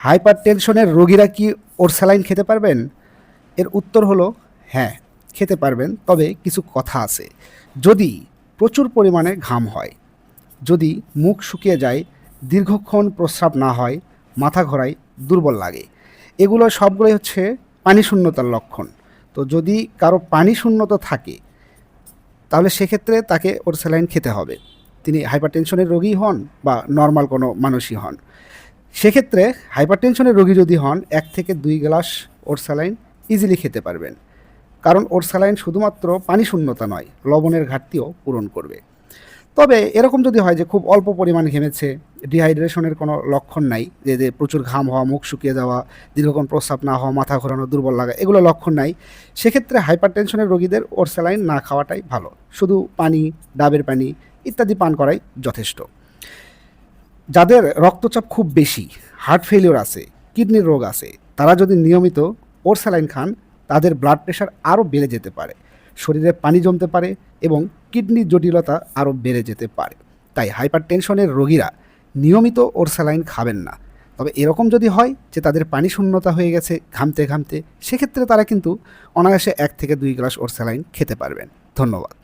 Hyper টেনশনের রোগীরা কি ওর স্যালাইন খেতে পারবেন? এর উত্তর হলো হ্যাঁ, খেতে পারবেন, তবে কিছু কথা আছে। যদি প্রচুর পরিমাণে ঘাম হয়, যদি মুখ শুকিয়ে যায়, দীর্ঘক্ষণ প্রস্রাব না হয়, মাথা ঘোরায়, দুর্বল লাগে, এগুলো সবগুলোই হচ্ছে পানি শূন্যতার লক্ষণ। তো যদি কারো পানি শূন্যতা থাকে, তাহলে সেক্ষেত্রে তাকে ওর স্যালাইন খেতে হবে। তিনি হাইপারটেনশনের রোগী হন বা নর্মাল কোনো মানুষই হন। সেক্ষেত্রে হাইপারটেনশনের রোগী যদি হন, ১ থেকে ২ গ্লাস ওর স্যালাইন ইজিলি খেতে পারবেন। কারণ ওর স্যালাইন শুধুমাত্র পানি শূন্যতা নয়, লবণের ঘাটতিও পূরণ করবে। তবে এরকম যদি হয় যে খুব অল্প পরিমাণ ঘেমেছে, ডিহাইড্রেশনের কোনো লক্ষণ নাই, যে প্রচুর ঘাম হওয়া, মুখ শুকিয়ে যাওয়া, দীর্ঘক্ষণ প্রস্রাব না হওয়া, মাথা ঘোরানো, দুর্বল লাগা, এগুলো লক্ষণ নাই, সেক্ষেত্রে হাইপারটেনশনের রোগীদের ওর স্যালাইন না খাওয়াটাই ভালো। শুধু পানি, ডাবের পানি ইত্যাদি পান করাই যথেষ্ট। যাদের রক্তচাপ খুব বেশি, হার্ট ফেলিওর আছে, কিডনির রোগ আছে, তারা যদি নিয়মিত ওর স্যালাইন খান, তাদের ব্লাড প্রেশার আরও বেড়ে যেতে পারে, শরীরে পানি জমতে পারে এবং কিডনির জটিলতা আরও বেড়ে যেতে পারে। তাই হাইপার টেনশনের রোগীরা নিয়মিত ওর স্যালাইন খাবেন না। তবে এরকম যদি হয় যে তাদের পানি শূন্যতা হয়ে গেছে ঘামতে ঘামতে, সেক্ষেত্রে তারা কিন্তু অনায়াসে ১ থেকে ২ গ্লাস ওর স্যালাইন খেতে পারবেন। ধন্যবাদ।